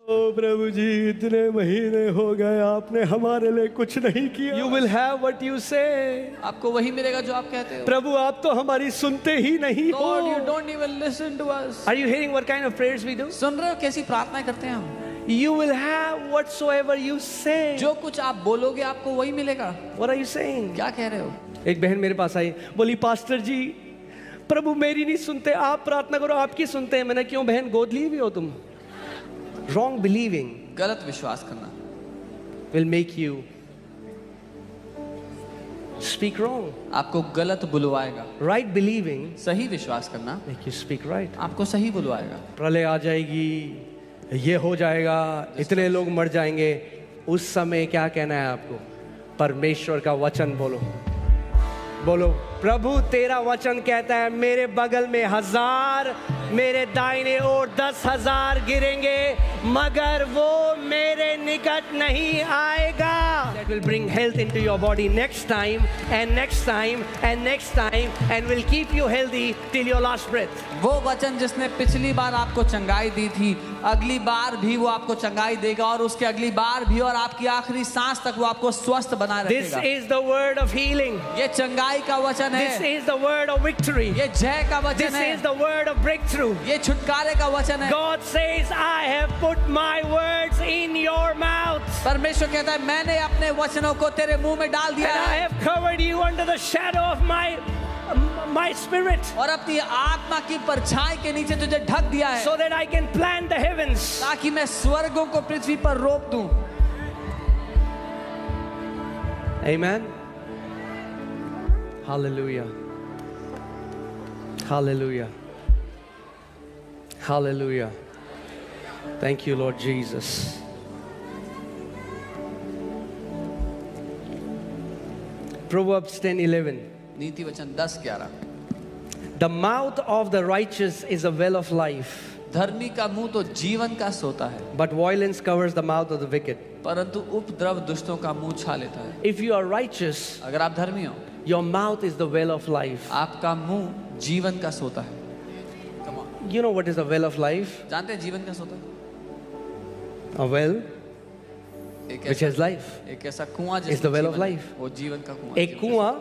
ओ प्रभु जी, इतने महीने हो गए आपने हमारे लिए कुछ नहीं किया। You will have what you say. आपको वही मिलेगा जो आप कहते हो। प्रभु आप तो हमारी सुनते ही नहीं हो। Lord, you don't even listen to us. Are you hearing what kind of prayers we do? सुन रहे हो कैसी प्रार्थनाएं करते हैं हम? You will have whatsoever you say. जो कुछ आप बोलोगे आपको वही मिलेगा। What are you saying? क्या कह रहे हो? एक बहन मेरे पास आई, बोली पास्टर जी प्रभु मेरी नहीं सुनते, आप प्रार्थना करो आपकी सुनते हैं। मैंने क्यों बहन, गोद ली हुई हो तुम? Wrong believing गलत विश्वास करना will make you speak wrong. आपको गलत बुलवाएगा। Right believing सही विश्वास करना make you speak right. आपको सही बुलवाएगा। प्रलय आ जाएगी, ये हो जाएगा, इतने लोग मर जाएंगे, उस समय क्या कहना है आपको? परमेश्वर का वचन बोलो। बोलो प्रभु तेरा वचन कहता है मेरे बगल में 1000, मेरे दाहिने ओर 10,000 गिरेंगे, मगर वो मेरे निकट नहीं आएगा। That will bring health into your body next time and next time and next time and will keep you healthy till your last breath. वो वचन जिसने पिछली बार आपको चंगाई दी थी, अगली बार भी वो आपको चंगाई देगा और उसके अगली बार भी और आपकी आखिरी सांस तक वो आपको स्वस्थ बनाए रखेगा। This is the word of healing. ये चंगाई का वचन है। This is the word of victory. ये जय का वचन This है। is the word of breakthrough. ये छुटकारे का वचन है। God says, I have put my words in your mouth. परमेश्वर कहता है मैंने अपने वचनों को तेरे मुंह में डाल दिया And I है have covered you under the shadow of my spirit, और अपनी आत्मा की परछाई के नीचे तुझे ढक दिया है, so that I can plant the heavens. ताकि मैं स्वर्गों को पृथ्वी पर रोप दूं। Amen. Hallelujah. Hallelujah. Hallelujah. Thank you, Lord Jesus. Proverbs 10:11. नीति वचन 10:11। The mouth of the righteous is a well of life, धर्मी का मुंह तो जीवन का सोता है, but violence covers the mouth of the wicked. परंतु उपद्रव दुष्टों का मुंह छा लेता है। If you are righteous, अगर आप धर्मी हो, your mouth is the well of life. आपका मुंह जीवन का सोता है। You know what is a well of life? जानते हैं जीवन का सोता? A well एक which has life. एक ऐसा कुआं It's the well of जीवन है, life. वो जीवन का कुआं। एक कुआं,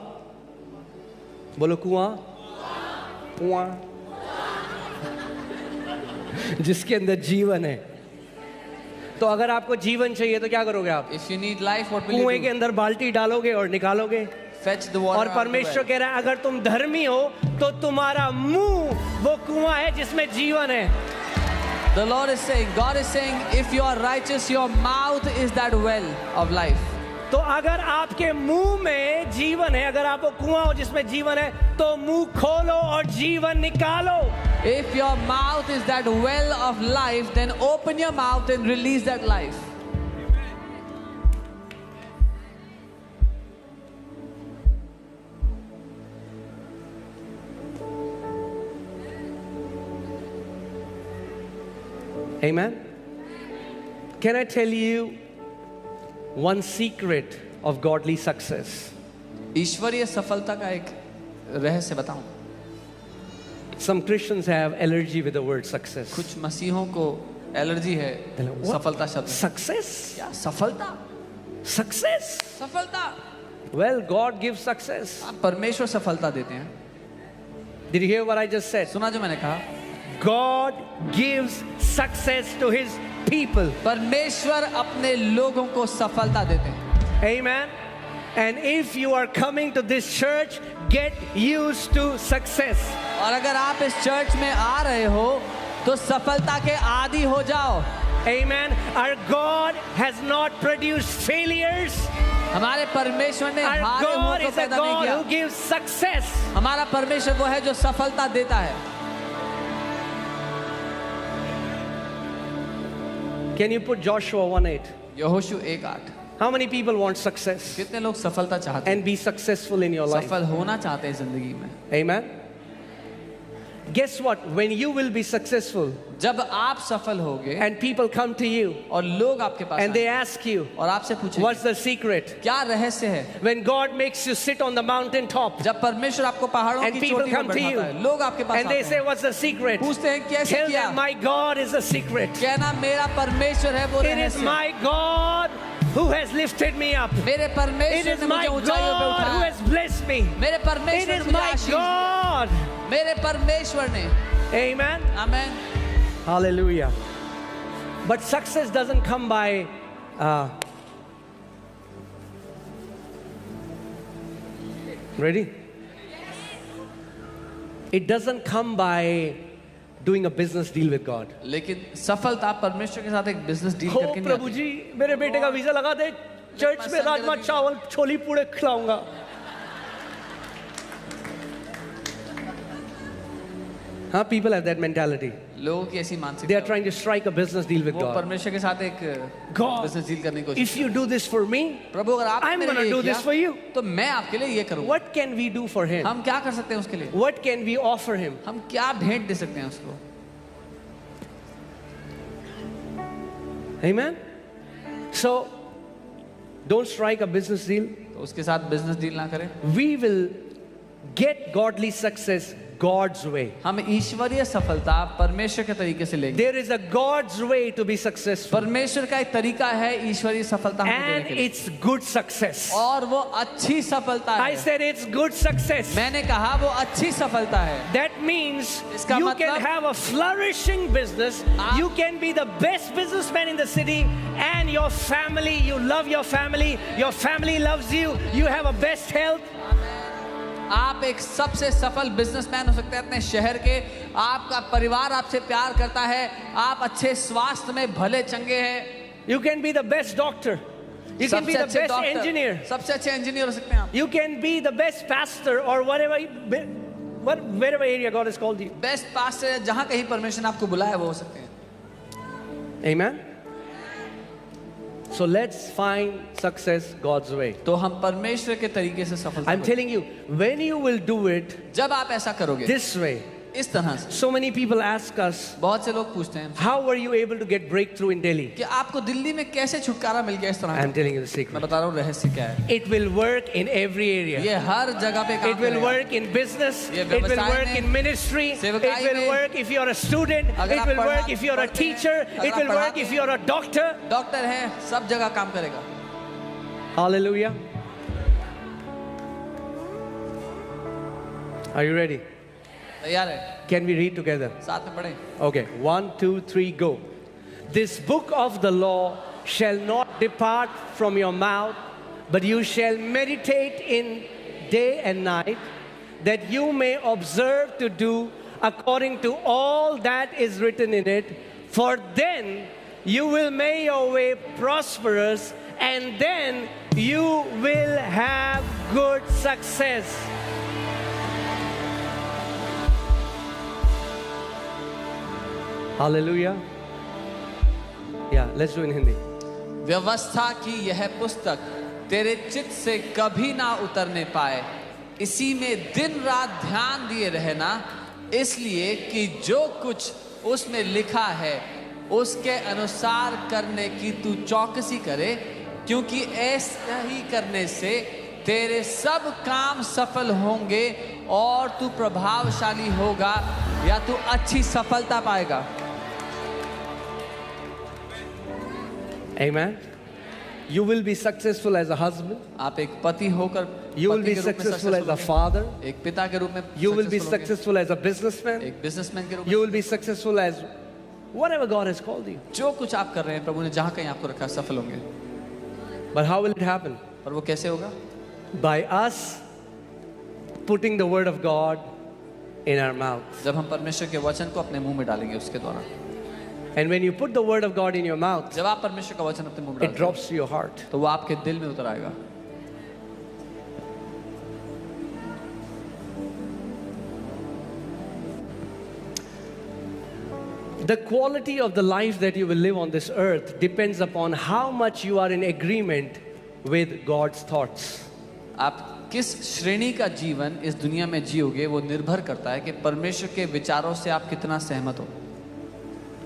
बोलो कुआं, कुआं, जिसके अंदर जीवन है। तो अगर आपको जीवन चाहिए तो क्या करोगे आप? If you need life, what will you कुएं के do? अंदर बाल्टी डालोगे और निकालोगे। Fetch the water और out of the परमेश्वर well. कह रहा है अगर तुम धर्मी हो तो तुम्हारा मुंह वो कुआं है जिसमें जीवन है। The Lord is saying, God is saying, if you are righteous, your mouth is that well of life. तो अगर आपके मुंह में जीवन है, अगर आपको कुआं हो जिसमें जीवन है, तो मुंह खोलो और जीवन निकालो। If your mouth is that well of life, then open your mouth and release that life. Amen. Can I tell you one secret of godly success? ईश्वरीय सफलता का एक रहस्य बताऊं। Some Christians have allergy with the word success. कुछ मसीहों को allergy है What? सफलता शब्द से। Success? क्या सफलता? Success? सफलता? Well, God gives success. आप परमेश्वर सफलता देते हैं। Did you hear what I just said? सुना जो मैंने कहा? God gives success to His people. परमेश्वर अपने लोगों को सफलता देते हैं। Amen. And if you are coming to this church, get used to success. और अगर आप इस चर्च में आ रहे हो तो सफलता के आदी हो जाओ। Amen. Our God has not produced failures. हमारे परमेश्वर ने Our हारे हुओं God को is a पैदा नहीं God किया। who gives success. हमारा परमेश्वर वो है जो सफलता देता है। Can you put Joshua 1:8? यहोशू 1:8। How many people want success कितने लोग सफलता चाहते हैं? and be successful in your life? सफल होना चाहते हैं जिंदगी में। Amen. Guess what? When you will be successful जब आप सफल होगे and people come to you और लोग आपके पास and they आएंगे ask you, और आपसे पूछेंगे what's the secret? क्या रहस्य है, When God makes you sit on the mountain top जब परमेश्वर आपको पहाड़ों and की people चोटी पर come to you बैठाता है, लोग आपके पास and they आते say, हैं, what's the secret? पूछते हैं कैसे Tell किया, them, my God is the secret. कहना मेरा परमेश्वर है वो It is रहस्य, my God who has lifted me up. मेरे It परमेश्वर is ने my मुझे ऊंचाइयों पे God who उठाया, has blessed me. मेरे It परमेश्वर ने is मुझे my आशीष दी, God. मेरे परमेश्वर ने, Amen. Amen. Hallelujah. But success doesn't come by ready? It doesn't come by doing a business deal with God. लेकिन सफलता परमेश्वर के साथ एक बिजनेस डील हो करके नहीं प्रभु आती। जी मेरे बेटे का वीजा लगा दे, चर्च में राजमा चावल छोली पूड़े खिलाऊंगा. Huh? People have that mentality. लोगों की ऐसी They are मानसिकता, trying to strike a business deal with वो God. परमेश्वर के साथ एक God, बिजनेस डील करने की कोशिश, if you do this for me, प्रभु अगर आप I'm मेरे going to लिए do this किया, for you. तो मैं आपके लिए ये करूँगा। What can we do for him? हम क्या कर सकते हैं उसके लिए, What can we offer him? हम क्या भेंट दे सकते हैं उसको, Amen? So, don't strike a business deal. तो उसके साथ बिजनेस डील ना करें। We will get godly success God's way. हम ईश्वरीय सफलता परमेश्वर के तरीके से लेंगे। There is a God's way to be successful. परमेश्वर का एक तरीका है ईश्वरीय सफलता हमें देने And के लिए, it's good success. और वो अच्छी सफलता I है। said it's good success. मैंने कहा वो अच्छी सफलता है। That means इसका you मतलब- can have a flourishing business. आप- You can be the best businessman in the city, and your family, you love your family loves you, you have a best health. आप एक सबसे सफल businessman हो सकते हैं अपने शहर के, आपका परिवार आपसे प्यार करता है, आप अच्छे स्वास्थ्य में भले चंगे हैं, You can be the best doctor. You can be सबसे the अच्छे best engineer. डॉक्टर, सबसे अच्छे इंजीनियर हो सकते हैं आप, You can be the best pastor or wherever area God has called you. Best pastor, जहां कहीं परमेश्वर ने आपको बुलाया वो हो सकते हैं। Amen. So let's find success God's way. तो हम परमेश्वर के तरीके से सफल I'm telling you, when you will do it जब आप ऐसा करोगे this way, इस तरह से, so many people ask us, बहुत से लोग पूछते हैं how were you able to get breakthrough in Delhi? कि आपको दिल्ली में कैसे छुटकारा मिल गया इस तरह I'm का। telling you the मैं secret. बता रहा हूँ रहस्य क्या है। It will work in every area. ये हर जगह पे काम It will करेगा। work in business. ये It will व्यवसाय work में, in ministry. It सेवकाई will में, work if you're a student. अगर It आप will work पढ़ा- if you're a पढ़ते हैं, teacher. अगर It आप will work पढ़ाते if हैं, you're a doctor. डॉक्टर है, सब जगह काम करेगा। Hallelujah. Are you ready? तैयार है, Can we read together? साथ में पढ़ें। Okay, 1, 2, 3, go. This book of the law shall not depart from your mouth, but you shall meditate in day and night, that you may observe to do according to all that is written in it. For then you will make your way prosperous, and then you will have good success. Hallelujah. Yeah, let's do it in Hindi. व्यवस्था की यह पुस्तक तेरे चित्त से कभी ना उतरने पाए, इसी में दिन रात ध्यान दिए रहना, इसलिए कि जो कुछ उसमें लिखा है उसके अनुसार करने की तू चौकसी करे, क्योंकि ऐसा ही करने से तेरे सब काम सफल होंगे और तू प्रभावशाली होगा या तू अच्छी सफलता पाएगा। Amen. You will be successful as a husband. आप एक पति होकर You will पति be के रूप में successful as a होंगे, father. एक पिता के रूप में You will be successful होंगे, successful as a businessman. एक बिजनेसमैन के रूप में। You will be successful as whatever God has called you. जो कुछ आप कर रहे हैं प्रभु ने जहाँ कहीं आपको रखा है, सफल होंगे। But how will it happen? और वो कैसे होगा? By us putting the word of God in our mouth. जब हम परमेश्वर के वचन को अपने मुंह में डालेंगे उसके द्वारा। And when you put the word of God in your mouth, जब आप परमेश्वर का वचन अपने मुंह में it डालते हैं, drops to your heart. तो वो आपके दिल में उतर आएगा। The quality of the life that you will live on this earth depends upon how much you are in agreement with God's thoughts. आप किस श्रेणी का जीवन इस दुनिया में जियोगे वो निर्भर करता है कि परमेश्वर के विचारों से आप कितना सहमत हो।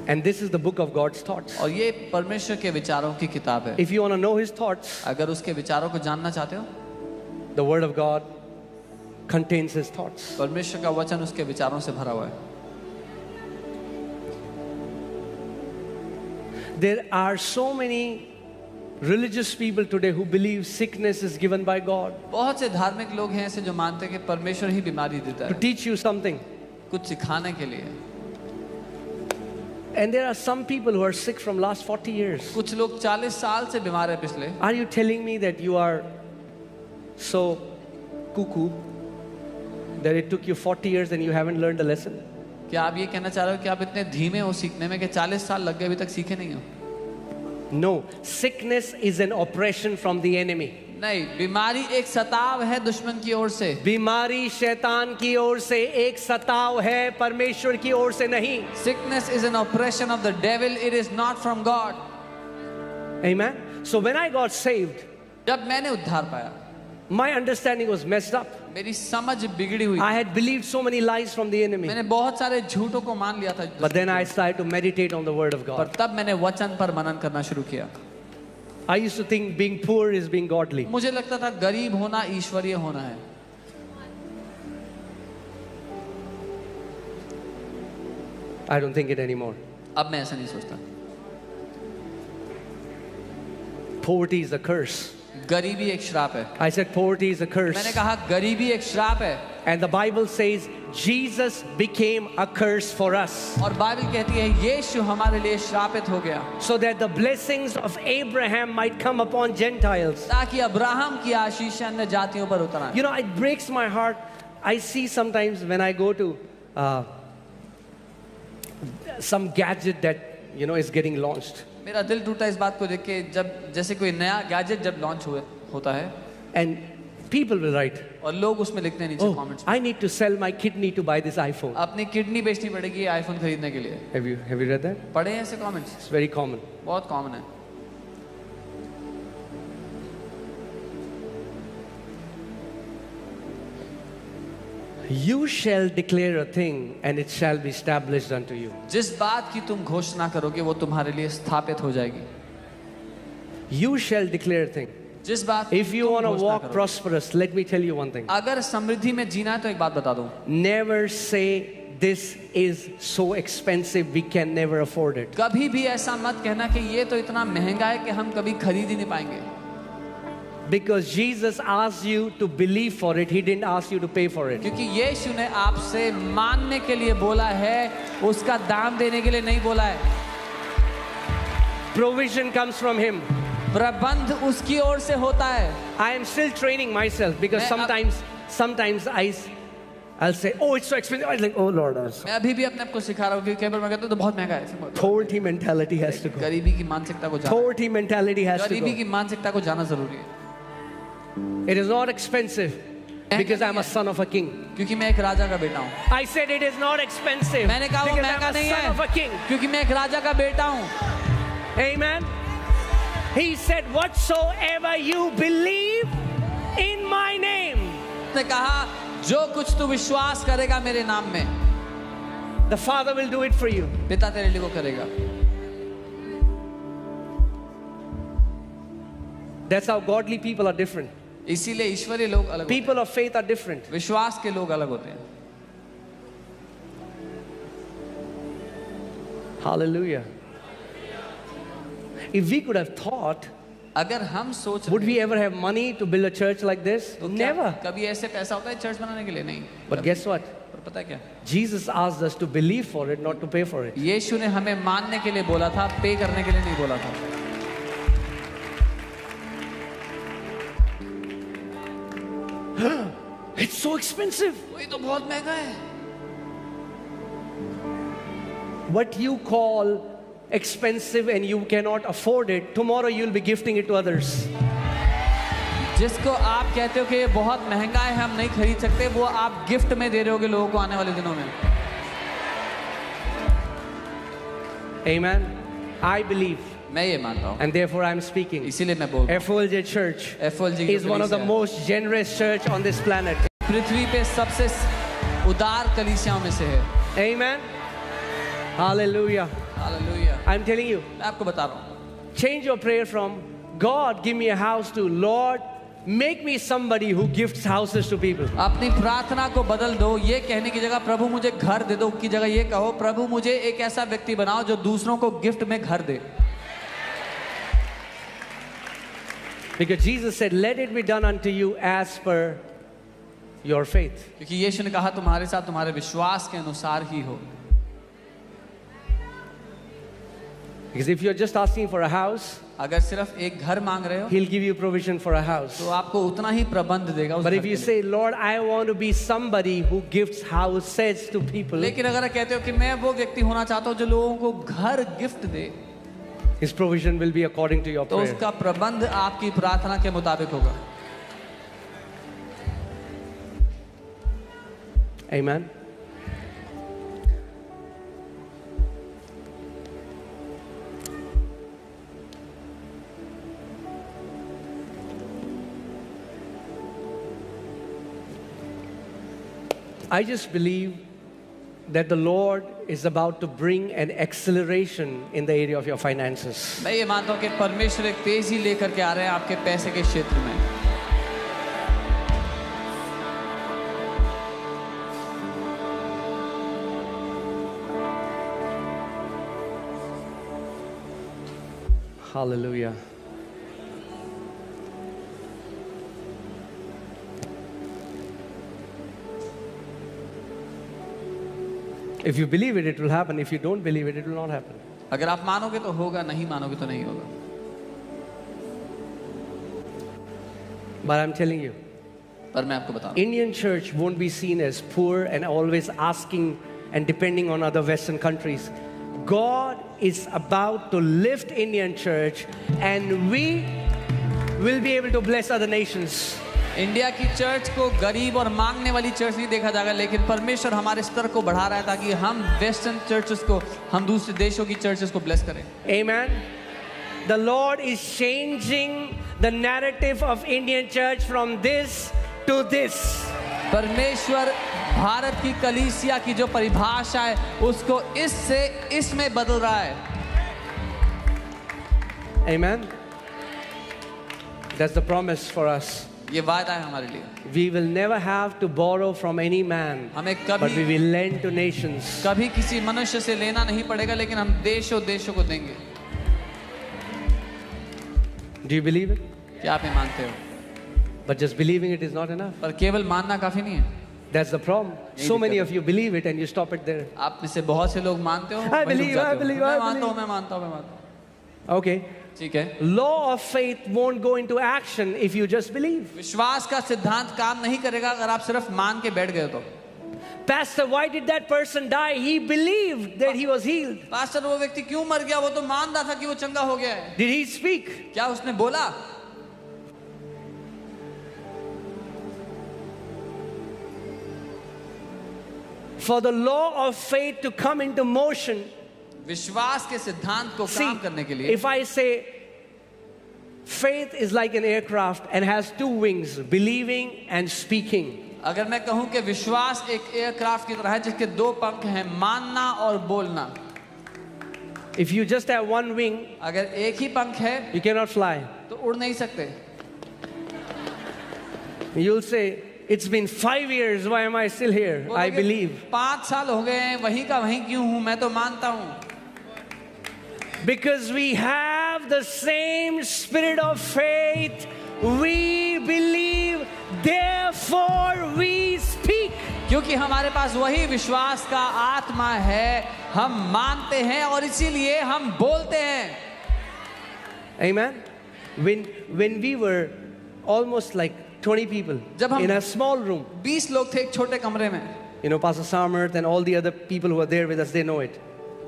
And this is the book of God's thoughts. और ये परमेश्वर के विचारों की किताब है। If you want to know his thoughts, अगर उसके विचारों को जानना चाहते हो, the word of God contains his thoughts. परमेश्वर का वचन उसके विचारों से भरा हुआ है। There are so many religious people today who believe sickness is given by God बहुत से धार्मिक लोग हैं ऐसे जो मानते हैं कि परमेश्वर ही बीमारी देता to है, teach you something. कुछ सिखाने के लिए। And there are some people who are sick from last 40 years. कुछ लोग 40 साल से बीमार है पिछले। Are you telling me that you are so cuckoo that it took you 40 years and you haven't learned the lesson? क्या आप ये कहना चाह रहे हो कि आप इतने धीमे हो सीखने में कि 40 साल लग गए अभी तक सीखे नहीं हो? No, sickness is an oppression from the enemy. नहीं, बीमारी एक सताव है दुश्मन की ओर से। बीमारी शैतान की ओर से एक सताव है, परमेश्वर की ओर से नहीं। Sickness is an oppression of the devil, it is not from God. Amen. So when I got saved, जब मैंने उद्धार पाया, my understanding was messed up. मेरी समझ बिगड़ी हुई। I had believed so many lies from the enemy. मैंने बहुत सारे झूठों को मान लिया था। But then I started to meditate on the word of पर God. तब मैंने वचन पर मनन करना शुरू किया। I used to think being poor is being godly. मुझे लगता था गरीब होना ईश्वरीय होना है। I don't think it anymore. अब मैं ऐसा नहीं सोचता। Poverty is a curse. गरीबी एक श्राप है। I said poverty is a curse. मैंने कहा गरीबी एक श्राप है। And the Bible says Jesus became a curse for us. और बाइबल कहती है यीशु हमारे लिए श्रापित हो गया। So that the blessings of Abraham might come upon Gentiles. ताकि अब्राहम की आशीष अन्य जातियों पर उतर आए। You know, it breaks my heart. I see sometimes when I go to some gadget that is getting launched. मेरा दिल टूटा इस बात को देख के जब जैसे कोई नया गैजेट जब लॉन्च होता है And people will write, और लोग उसमें लिखते हैं नीचे oh, comments I need to sell my kidney to buy this iPhone. अपनी किडनी बेचनी पड़ेगी आईफोन खरीदने के लिए। Have you read that? पढ़े हैं ऐसे कमेंट्स? It's very common. बहुत कॉमन है। You shall declare a thing and it shall be established unto you. जिस बात की तुम घोषणा करोगे वो तुम्हारे लिए स्थापित हो जाएगी। You shall declare a thing. जिस बात If you तुम want to घोषणा walk करोगे। prosperous, let me tell you one thing. अगर समृद्धि में जीना है तो एक बात बता दूं, Never say this is so expensive we can never afford it. कभी भी ऐसा मत कहना कि ये तो इतना महंगा है कि हम कभी खरीद ही नहीं पाएंगे। Because Jesus asked you to believe for it, he didn't ask you to pay for it. क्योंकि यीशु ने आपसे मानने के लिए बोला है, उसका दाम देने के लिए नहीं बोला है। Provision comes from him. प्रबंध उसकी ओर से होता है। I am still training myself because sometimes I'll say, oh, it's so expensive. I'm like, oh Lord. मैं अभी भी अपने आप को सिखा रहा हूँ क्योंकि कई बार मैं कहता हूँ तो बहुत महंगा है। Poverty mentality has to go. गरीबी की मानसिकता को जाना। Poverty mentality has to गरीबी go. की मानसिकता को जाना जरूरी है। It is not expensive because I'm a son of a king. क्योंकि मैं एक राजा का बेटा हूँ। I said it is not expensive मैंने कहा वो because महंगा I'm a नहीं son of a है king. क्योंकि मैं एक राजा का बेटा हूँ। Amen. He said, whatsoever you believe in my name. उसने कहा जो कुछ तू विश्वास करेगा मेरे नाम में, The Father will do it for you. पिता तेरे लिए वो करेगा। That's how godly people are different. इसीलिए ईश्वरीय लोग अलग होते People of faith are different. हैं। विश्वास के लोग अलग होते हैं। Hallelujah. If we could have thought, अगर हम सोच would we ever have money to build a church like this? तो क्या Never. कभी ऐसे पैसा होता है चर्च बनाने के लिए? नहीं। But guess what? पर पता है क्या? Jesus asked us to believe for it, not to pay for it. यीशु ने हमें मानने के लिए बोला था, पे करने के लिए नहीं बोला था। It's so expensive. ये तो बहुत महंगा है। What you call expensive and you cannot afford it, tomorrow you'll be gifting it to others. जिसको आप कहते हो कि ये बहुत महंगा है हम नहीं खरीद सकते, वो आप गिफ्ट में दे रहे होगे लोगों को आने वाले दिनों में। Amen. I believe मैं ये मानता हूँ, and therefore I'm speaking. इसीलिए मैं बोल रहा हूँ। FOLJ Church FOLJ is one of the most generous church on this planet. पृथ्वी पे सबसे उदार कलीसियाओं में से है। Amen. Hallelujah. Hallelujah. I'm telling you, मैं आपको बता रहा हूँ, change your prayer from God, give me a house, to Lord, make me somebody who gifts houses to people. अपनी प्रार्थना को बदल दो, ये कहने की जगह प्रभु मुझे घर दे दो की जगह ये कहो, प्रभु मुझे एक ऐसा व्यक्ति बनाओ जो दूसरों को गिफ्ट में घर दे। Because Jesus said, let it be done unto you as per your faith. क्योंकि यीशु ने कहा तुम्हारे साथ तुम्हारे विश्वास के अनुसार ही हो। Because if you're just asking for a house, अगर सिर्फ एक घर मांग रहे हो, He'll give you provision for a house. तो आपको उतना ही प्रबंध देगा उस But घर if के you लिए। say, Lord, I want to be somebody who gifts houses to people, लेकिन अगर आप कहते हो कि मैं वो व्यक्ति होना चाहता हूँ जो लोगों को घर gift they, His provision will be according to your तो prayer. उसका प्रबंध आपकी प्रार्थना के मुताबिक होगा। Amen. I just believe that the Lord is about to bring an acceleration in the area of your finances. मैं ये मानता हूँ कि परमेश्वर एक तेजी लेकर के आ रहे हैं आपके पैसे के क्षेत्र में। Hallelujah. If you believe it, it will happen. If you don't believe it, it will not happen. अगर आप मानोगे तो होगा, नहीं मानोगे तो नहीं होगा। But I'm telling you, पर मैं आपको बता रहा हूँ, Indian church won't be seen as poor and always asking and depending on other Western countries. God is about to lift Indian church and we will be able to bless other nations. India की church को गरीब और मांगने वाली church नहीं देखा जाएगा, लेकिन परमेश्वर हमारे स्तर को बढ़ा रहा है ताकि हम वेस्टर्न चर्चेस को, हम दूसरे देशों की चर्चेस को ब्लेस करें। Amen. The Lord is changing the narrative of Indian church from this to this. परमेश्वर भारत की कलीसिया की जो परिभाषा है उसको इससे इसमें बदल रहा है। Amen. That's the promise for us. ये वादा है हमारे लिए। We will never have to borrow from any man, हमें but we कभी will lend to nations. कभी किसी मनुष्य से लेना नहीं पड़ेगा, लेकिन हम देशों देशों को देंगे। Do you believe it? क्या आप ये मानते हो? But just believing it is not enough. पर केवल मानना काफी नहीं है। That's the problem. So many of you believe it and you stop it there. आप में से बहुत से लोग मानते हो, I वहीं रुक believe, जाते I हो। believe, मैं I मानता हूँ, believe. मैं मानता हूँ, मैं मानता हूँ। Okay. ठीक है। Law of faith won't go into action if you just believe. विश्वास का सिद्धांत काम नहीं करेगा अगर आप सिर्फ मान के बैठ गए तो। Pastor, why did that person die? He believed that he was healed. Pastor, वो व्यक्ति क्यों मर गया? वो तो मान रहा था कि वो चंगा हो गया है। Did he speak? क्या उसने बोला? For the law of faith to come into motion, विश्वास के सिद्धांत को see, काम करने के लिए if I say faith is like an aircraft and has two wings, believing and speaking. अगर मैं कहूं कि विश्वास एक एयरक्राफ्ट की तरह है जिसके दो पंख हैं, मानना और बोलना। If you just have one wing, अगर एक ही पंख है you cannot fly. तो उड़ नहीं सकते। You'll say, it's been 5 years, why am I still here? I believe. 5 साल हो गए हैं, वहीं का वहीं क्यों हूं? मैं तो मानता हूं। Because we have the same spirit of faith, we believe, therefore we speak. क्योंकि हमारे पास वही विश्वास का आत्मा है, हम मानते हैं और इसीलिए हम बोलते हैं। Amen. When we were almost like 20 people जब हम in a small room, 20 लोग थे एक छोटे कमरे में। you know, Pastor Samarth and all the other people who are there with us, they know it.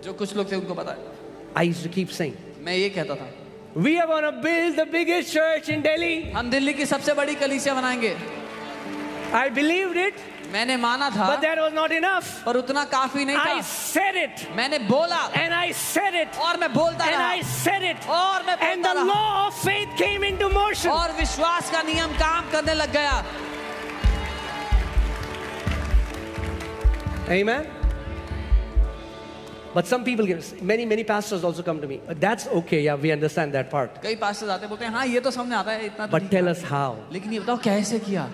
जो कुछ लोग थे उनको पता है। I used to keep saying, मैं ये कहता था, we are going to build the biggest church in Delhi. हम दिल्ली की सबसे बड़ी कलीसिया बनाएंगे। I believed it, मैंने माना था, but that was not enough. पर उतना काफी नहीं I था। said it, मैंने बोला and I said it, और मैं बोलता and रहा I said it, और मैं and the बोलता रहा law of faith came into motion. और विश्वास का नियम काम करने लग गया। Amen. But some people, many pastors also come to me. That's okay, yeah, we understand that part. कई पास्टर्स आते बोलते हैं हाँ ये तो समझ आता है इतना तो But ठीक tell है। us how. लेकिन ये बताओ कैसे किया।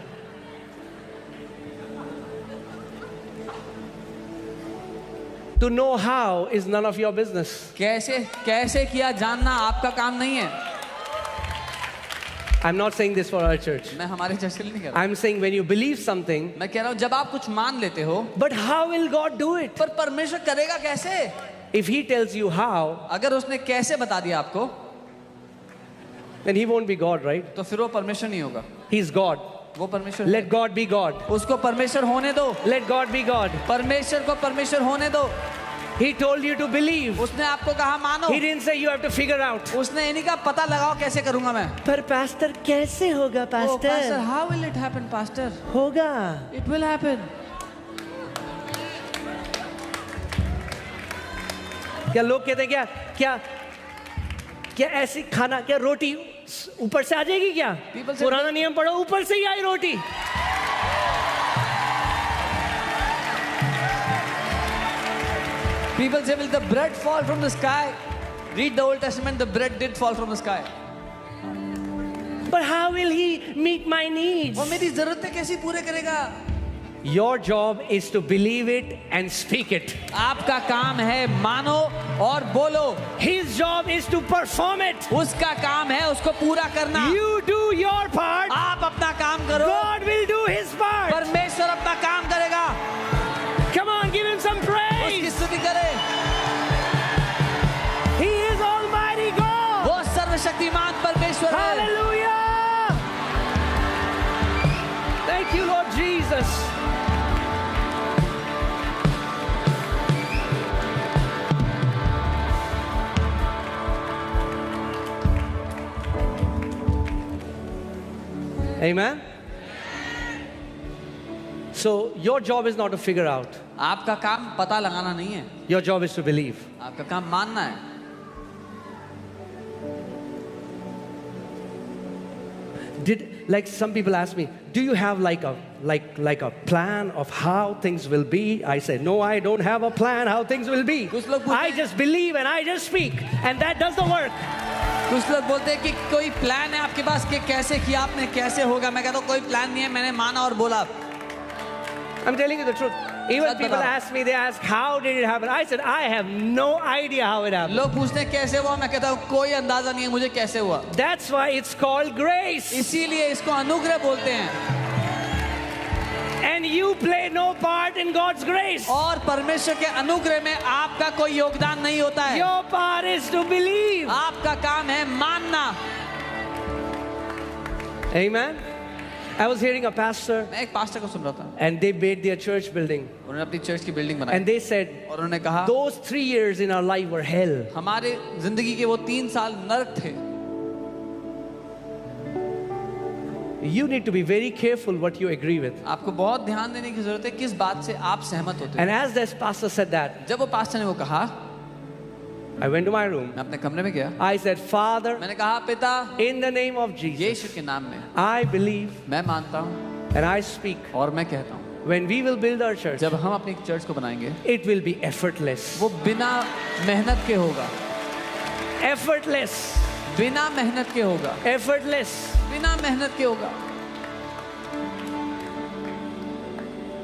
To know how is none of your business. कैसे कैसे किया जानना आपका काम नहीं है। I'm not saying this for our church. मैं हमारे चर्च के लिए नहीं कह रहा। I'm saying when you believe something, मैं कह रहा हूँ जब आप कुछ मान लेते हो, but how will God do it? पर परमेश्वर करेगा कैसे? If He tells you how, अगर उसने कैसे बता दिया आपको, then He won't be God, right? तो फिर वो परमेश्वर नहीं होगा। He's God. वो परमेश्वर Let God be God. उसको परमेश्वर होने दो। Let God be God. परमेश्वर को परमेश्वर होने दो। He told you to believe. उसने आपको कहा मानो। He didn't say you have to figure out. उसने इन्हीं का पता लगाओ कैसे करूंगा मैं। पर pastor कैसे होगा Oh, pastor, pastor? how will it happen, pastor? होगा. It will happen. क्या लोग कहते हैं क्या क्या क्या ऐसी खाना क्या रोटी ऊपर से आ जाएगी क्या? People say- पुराना नियम पढ़ो ऊपर से ही आई रोटी. People say, will the bread fall from the sky? Read the Old Testament, the bread did fall from the sky. But how will He meet my needs? वो मेरी जरूरतें कैसे पूरे करेगा? Your job is to believe it and speak it. आपका काम है मानो और बोलो। His job is to perform it. उसका काम है उसको पूरा करना। You do your part. आप अपना काम करो, God will do His part. परमेश्वर अपना काम करेगा। Come on, give Him some उसकी praise. स्तुति करे। He is Almighty God. वो सर्वशक्तिमान परमेश्वर है। Hallelujah. Thank you, Lord Jesus. Amen. So your job is not to figure out. आपका काम पता लगाना नहीं है, Your job is to believe. आपका काम मानना है। Like some people ask me, do you have like a plan of how things will be? I say, no, I don't have a plan how things will be. कुछ लोग बोलते I हैं- just believe and I just speak, and that does the work. कुछ लोग बोलते हैं कि कोई प्लान है आपके पास कि कैसे किया आपने, कैसे होगा। मैं कहता हूँ कोई प्लान नहीं है, मैंने माना और बोला। I'm telling you the truth. Even such people बताओ। ask me, they ask, how did it happen? I said, I have no idea how it happened. लोग पूछते हैं कैसे हुआ, मैं कहता हूँ कोई अंदाजा नहीं है मुझे कैसे हुआ। That's why it's called grace. इसीलिए इसको अनुग्रह बोलते हैं। And you play no part in God's grace. और परमेश्वर के अनुग्रह में आपका कोई योगदान नहीं होता है। Your part is to believe. आपका काम है मानना। Amen. I was hearing a pastor, मैं एक पास्टर को सुन रहा था, and they made their church building. उन्होंने अपनी चर्च की बिल्डिंग बनाई And they said, और उन्होंने कहा those 3 years in our life were hell. हमारे जिंदगी के वो 3 साल नरक थे। You need to be very careful what you agree with. आपको बहुत ध्यान देने की जरूरत है किस बात से आप सहमत होते And हैं। as this pastor said that, जब वो पास्टर ने वो कहा, I went to my room. मैं अपने कमरे में गया, I said, Father, मैंने कहा पिता in the name of Jesus, यीशु के नाम में I believe मैं मानता हूँ and I speak. और मैं कहता हूँ When we will build our church, जब हम अपनी चर्च को बनाएंगे it will be effortless. वो बिना मेहनत के होगा, Effortless. बिना मेहनत के होगा, Effortless. बिना मेहनत के होगा।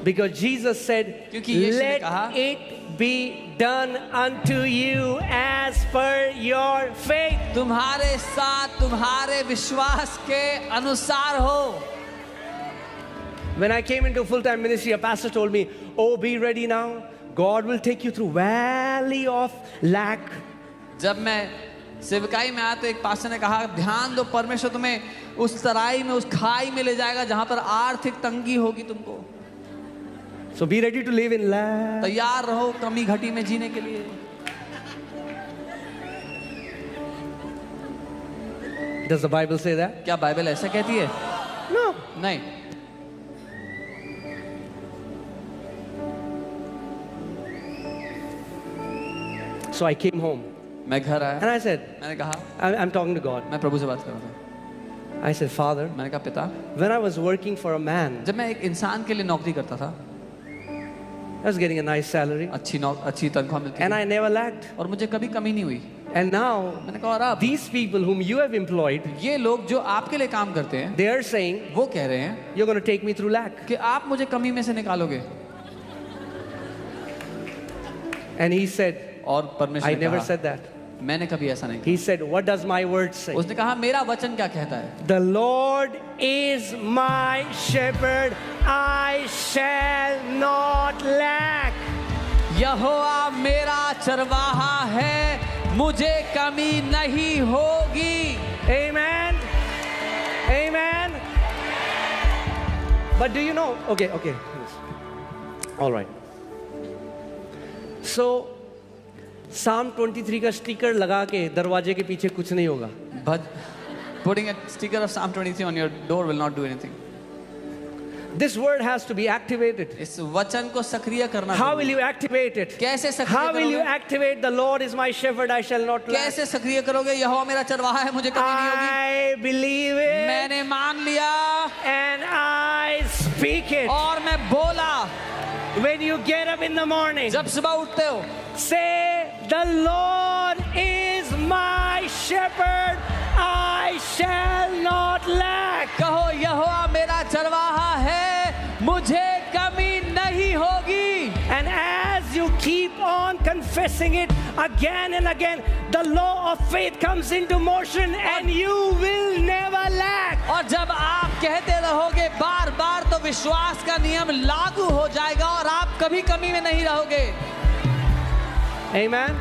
Because Jesus said, क्योंकि यीशु ने let कहा, it be done unto you as per your faith. तुम्हारे साथ तुम्हारे विश्वास के अनुसार हो। When I came into full-time ministry, a pastor told me, oh, be ready now. God will take you through valley of lack. जब मैं सेवकाई में आया तो एक पास्टर ने कहा ध्यान दो, परमेश्वर तुम्हें उस तराई में, उस खाई में ले जाएगा जहां पर आर्थिक तंगी होगी तुमको। So be ready to live in lack. तैयार रहो कमी घटी में जीने के लिए। Does the Bible say that? क्या बाइबल ऐसा कहती है? No. नहीं। So I came home मैं घर आया, and I said, मैंने कहा, I'm talking to God. मैं प्रभु से बात कर रहा था। I said, Father, मैंने कहा, पिता, when I was working for a man, जब मैं एक इंसान के लिए नौकरी करता था, I was getting a nice salary अच्छी तनख्वाह मिलती and थी, I never lacked. और मुझे कभी कमी नहीं हुई। And now, मैंने कहा, और अब these people whom you have employed, ये लोग जो आपके लिए काम करते हैं, they are saying, वो कह रहे हैं you're going to take me through lack. कि आप मुझे कमी में से निकालोगे। And he said, और परमेश्वर I ने never कहा, said that. मैंने कभी ऐसा नहीं He said, what does my word say? कहा। उसने कहा, मेरा वचन क्या कहता है? The Lord is my shepherd, I shall not lack. यहोवा मेरा चरवाहा है, मुझे कमी नहीं होगी। Amen. Amen. But do you know? Okay. All right. So, Psalm 23 का स्टिकर लगा के दरवाजे के पीछे कुछ नहीं होगा. But putting a sticker of Psalm 23 on your door will not do anything. This word has to be activated. इस वचन को सक्रिय करना। How will you activate it? कैसे सक्रिय How will you करोगे? activate the Lord is my shepherd, I shall not lack? कैसे सक्रिय करोगे? यहोवा मेरा चरवाहा है, मुझे कमी नहीं होगी। I believe it मैंने मान लिया and I speak it. और मैं बोला। When you get up in the morning, जब सुबह उठते हो, say, the Lord is my shepherd, I shall not lack. कहो यहोवा मेरा चरवाहा है, मुझे कमी नहीं होगी। And as you keep on confessing it again and again, the law of faith comes into motion and you will never lack. और जब आप कहते रहोगे बार बार, तो विश्वास का नियम लागू हो जाएगा और आप कभी कमी में नहीं रहोगे। Amen.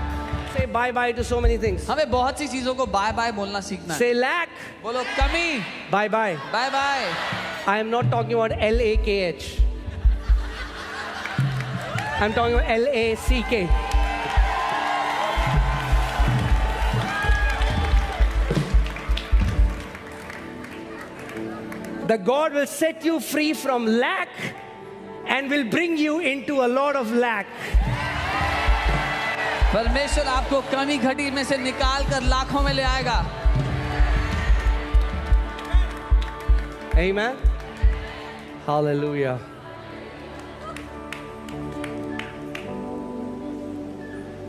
Say bye-bye to so many things. हमें बहुत सी चीजों को बाय बाय बोलना सीखना है। Say lack. बोलो कमी, Bye-bye. Bye bye. I am not talking about L-A-K-H. I'm talking about L-A-C-K. The God will set you free from lack and will bring you into a lot of lack. परमेश्वर आपको कमी घटी में से निकाल कर लाखों में ले आएगा। Amen. Hallelujah.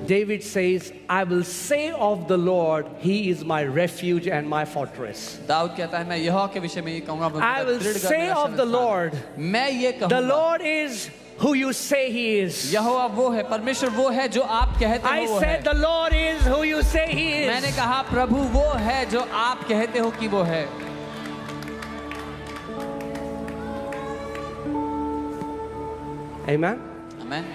David says, I will say of the Lord, He is my refuge and my fortress. Dawood कहता है, मैं यहोवा के विषय में ये कहूंगा, I will say of the Lord, मैं ये the कहूंगा, Lord is who you say He is. यहोवा वो है, परमेश्वर वो है जो आप कहते I हो वो said है। the Lord is who you say He मैंने is. कहा प्रभु वो है जो आप कहते हो कि वो है। Amen. Amen.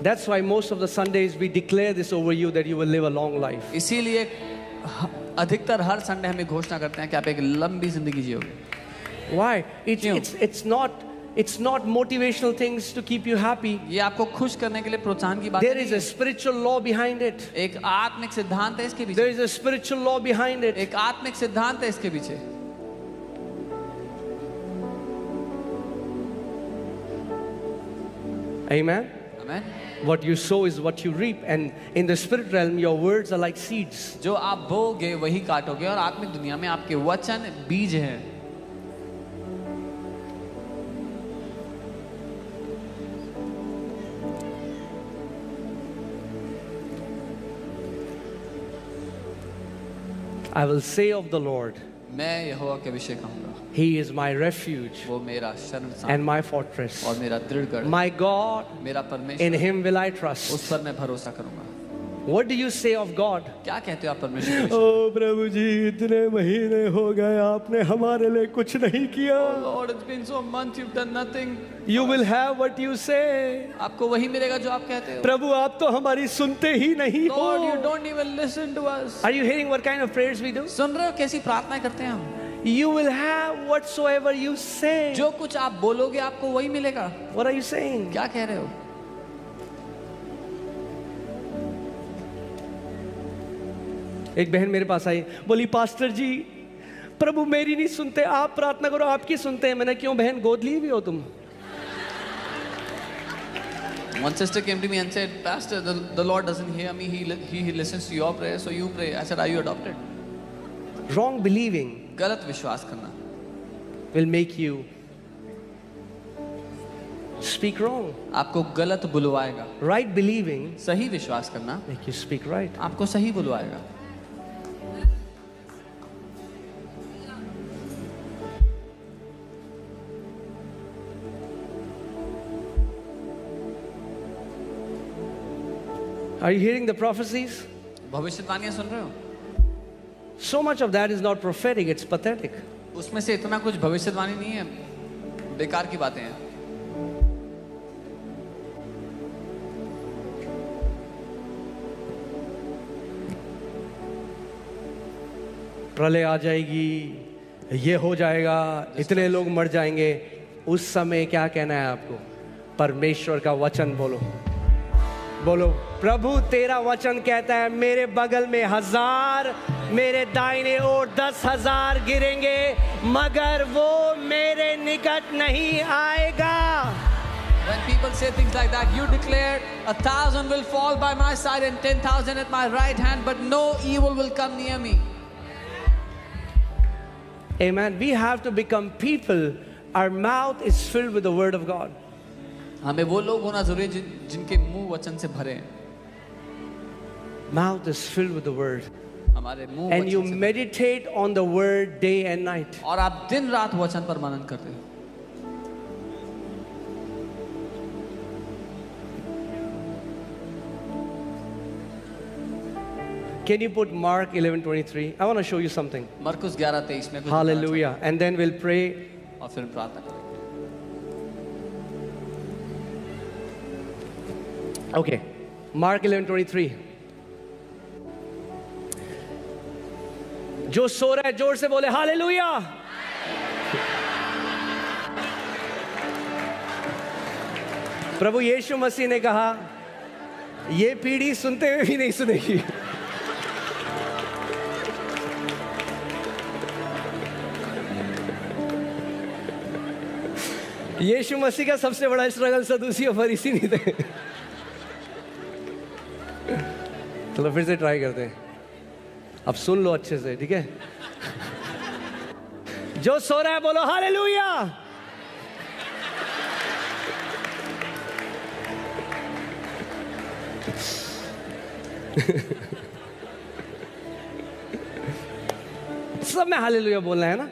That's why most of the Sundays we declare this over you that you will live a long life. इसीलिए अधिकतर हर संडे हमें घोषणा करते हैं कि आप एक लंबी जिंदगी जियोगे। Why? क्यों? It's not motivational things to keep you happy. ये आपको खुश करने के लिए प्रोत्साहन की बात There नहीं is a है। spiritual law behind it. एक आत्मिक सिद्धांत है इसके There पीछे। is a spiritual law behind it. एक आत्मिक सिद्धांत है इसके पीछे। Amen. Amen. What you sow is what you reap, and in the spirit realm, your words are like seeds. जो आप बोगे वही काटोगे, और आत्मिक दुनिया में आपके वचन बीज हैं। I will say of the Lord, मैं यहोवा के विषय कहूंगा, He is my refuge वो मेरा शरण स्थान and my fortress. और मेरा दृढ़ गढ़, My God, मेरा in परमेश्वर, Him will I उस trust. पर मैं भरोसा करूंगा। What do you say of God? क्या कहते हो आप परमेश्वर के विषय? ओ प्रभु जी, इतने महीने हो गए आपने हमारे लिए कुछ नहीं किया. Lord, it's been so months you've done nothing. You will have what you say. आपको वही मिलेगा जो आप कहते हो। प्रभु आप तो हमारी सुनते ही नहीं Lord, you हो. don't even listen to us. Are you hearing what kind of prayers we do? सुन रहे हो कैसी प्रार्थनाएं करते हैं हम? You will have whatsoever you say. जो कुछ आप बोलोगे आपको वही मिलेगा। What are you saying? क्या कह रहे हो? एक बहन मेरे पास आई, बोली पास्टर जी प्रभु मेरी नहीं सुनते, आप प्रार्थना करो आपकी सुनते हैं. मैंने क्यों बहन, गोद ली भी हो तुम? One sister came to me and said, Pastor, the Lord doesn't hear me. He listens to your prayer, so you pray. I said, are you adopted? Wrong believing गलत विश्वास करना will make you speak wrong. आपको गलत बुलवाएगा. Right believing सही विश्वास करना make you speak right. आपको सही बुलवाएगा. Are you hearing the prophecies? भविष्यवाणियां सुन रहे हो? So much of that is not prophetic, it's pathetic. उसमें से इतना कुछ भविष्यवाणी नहीं है, बेकार की बातें हैं. प्रलय आ जाएगी, ये हो जाएगा, इतने लोग मर जाएंगे. उस समय क्या कहना है आपको? परमेश्वर का वचन बोलो. बोलो, प्रभु तेरा वचन कहता है मेरे बगल में 1000, मेरे दाहिने ओर 10,000 गिरेंगे, मगर वो मेरे निकट नहीं आएगा. When people say things like that, you declare 1,000 will fall by my side and 10,000 at my right hand, but no evil will come near me. Amen. We have to become people. Our mouth is filled with the word of God. हमें वो लोग होना जरूरी है जिनके मुंह वचन से भरे हैं. Mouth is filled with the word. हमारे मुंह And you वचन से meditate on the word day and night. और आप दिन रात वचन पर मनन करते हो. Can you put Mark 11:23? I want to show you something. मरकुस 11:23 में कुछ Hallelujah. And then we'll pray. और फिर प्रार्थना करेंगे. Okay. Mark 11:23. जो सो रहा है जोर से बोले हालेलुया. प्रभु यीशु मसीह ने कहा ये पीढ़ी सुनते हुए भी नहीं सुनेगी. यीशु मसीह का सबसे बड़ा स्ट्रगल सदूसी और फरीसी नहीं थे. चलो फिर से ट्राई करते हैं. अब सुन लो अच्छे से, ठीक है? जो सो रहा है बोलो हालेलुया. सब में हालेलुया बोलना है ना.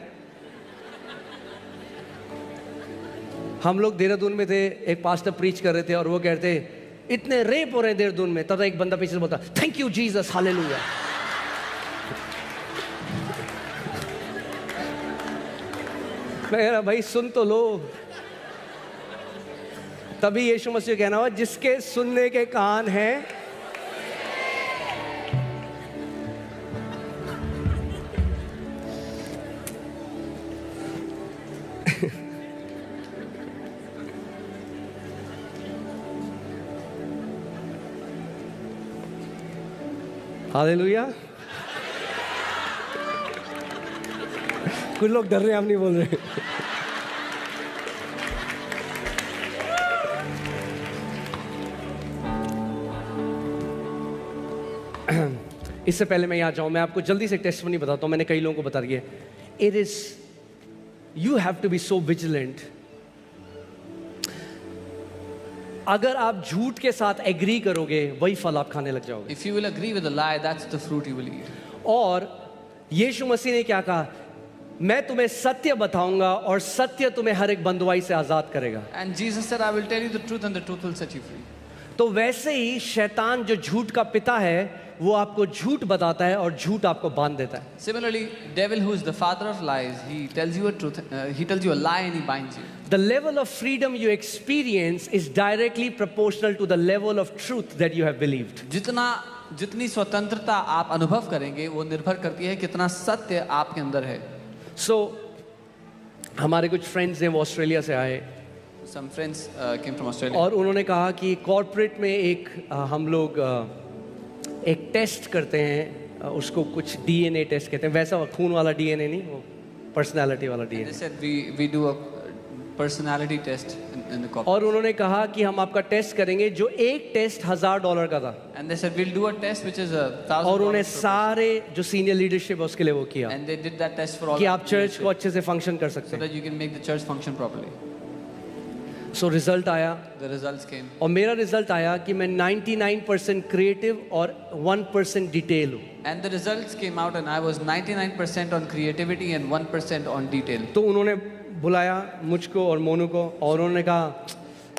हम लोग देहरादून में थे, एक पास्टर प्रीच कर रहे थे और वो कहते इतने रेप हो रहे हैं देहरादून में. तब एक बंदा पीछे से बोलता थैंक यू जीसस हालेलुया. मैं कह रहा भाई सुन तो लो. तभी यीशु मसीह कहना हुआ जिसके सुनने के कान हैं हालेलुया. कुछ लोग डर रहे हैं, हम नहीं बोल रहे. इससे पहले मैं यहाँ जाऊँ, मैं आपको जल्दी से टेस्टिमनी बताता हूँ. मैंने कई लोगों को बता दिया. It is you have to be so vigilant. अगर आप झूठ के साथ एग्री करोगे वही फल आप खाने लग जाओगे. If you will agree with a lie, that's the fruit you will eat. और यीशु मसीह ने क्या कहा? मैं तुम्हें सत्य बताऊंगा और सत्य तुम्हें हर एक बंधुआई से आजाद करेगा. And Jesus said, I will tell you the truth and the truth will set you free. तो वैसे ही शैतान जो झूठ का पिता है वो आपको झूठ बताता है और झूठ आपको बांध देता है. Similarly, devil, who is the father of lies, he tells you a truth, he tells you a lie and he binds you. The level of freedom you experience is directly proportional to the level of truth that you have believed. जितनी स्वतंत्रता आप अनुभव करेंगे वो निर्भर करती है कितना सत्य आपके अंदर है. So हमारे कुछ फ्रेंड्स हैं वो ऑस्ट्रेलिया से आए. Some friends came from Australia. और उन्होंने कहा कि कॉर्पोरेट में एक हम लोग एक टेस्ट करते हैं, उसको कुछ डीएनए टेस्ट कहते हैं. वैसा खून वाला डीएनए नहीं, वो पर्सनालिटी वाला They DNA. said we do a personality test in the corporate. और उन्होंने कहा कि हम आपका टेस्ट करेंगे, जो एक टेस्ट $1000 का था, And they said, we'll do a test which is $1,000. और उन्हें सारे जो सीनियर लीडरशिप है उसके लिए वो किया And they did that test for all कि the आप चर्च leadership, को अच्छे से फंक्शन कर so सकते हैं. that you can make the church function properly. So result आया, The results came. और मेरा रिजल्ट आया कि मैं 99% क्रिएटिव और 1% डिटेल हूँ. And the results came out and I was 99% on creativity and 1% on detail. तो उन्होंने बुलाया मुझको और मोनू को, और उन्होंने कहा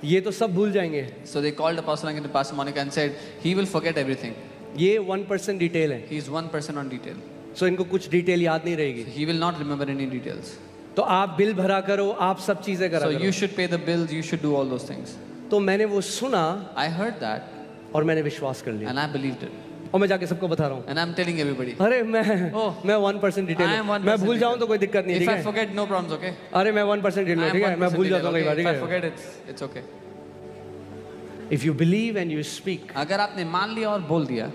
ये तो सब भूल जाएंगे, So they called Apostle Ankit and Pastor Monica and said, he will forget everything. ये 1% डिटेल है, He is 1% on detail. सो इनको कुछ डिटेल याद नहीं रहेगी. He will not remember any details. तो आप बिल भरा करो, आप सब चीजें करा So करो. you should pay the bills, you should do all those things. तो मैंने वो सुना I heard that और मैंने विश्वास कर लिया, and I believed it. और मैं जाके सबको बता रहा हूँ, And I'm telling everybody. अरे मैं Oh, 1% डिटेल I am 1% मैं भूल जाऊँ तो कोई दिक्कत नहीं है, If ठीक I है. forget, no problems, okay? अरे मैं 1% डिटेल I am ठीक है, मैं 1% भूल जाता हूँ कई detail, बार, okay? ठीक If I है. forget, it's okay. If you believe and you speak अगर आपने मान लिया और बोल दिया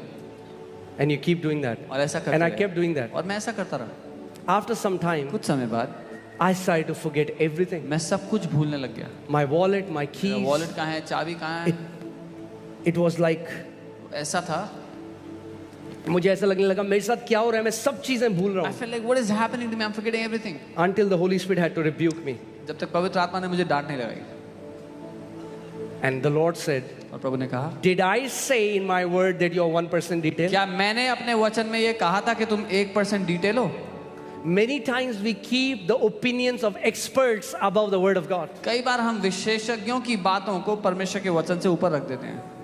and you keep doing that, और ऐसा करते and I रहे, kept doing that. और मैं ऐसा करता रहा, After some time, कुछ समय बाद I started to forget everything. मैं सब कुछ भूलने लग गया. My wallet, my मेरा keys. वॉलेट कहाँ है, चाबी कहाँ है, It was like ऐसा था. मुझे ऐसा लगने लगा मेरे साथ क्या हो रहा है, मैं सब चीजें भूल रहा I हूँ. felt like what is happening to me? I'm forgetting everything. Until the Holy Spirit had to rebuke me, जब तक पवित्र आत्मा ने मुझे डांट नहीं लगाई. and the Lord said, और प्रभु ने कहा, "Did I say in my word that you are 1% detail?" क्या मैंने अपने वचन में ये कहा था कि तुम 1% डिटेल हो? Many times we keep the opinions of experts above the word of God, कई बार हम विशेषज्ञों की बातों को परमेश्वर के वचन से ऊपर रख देते हैं.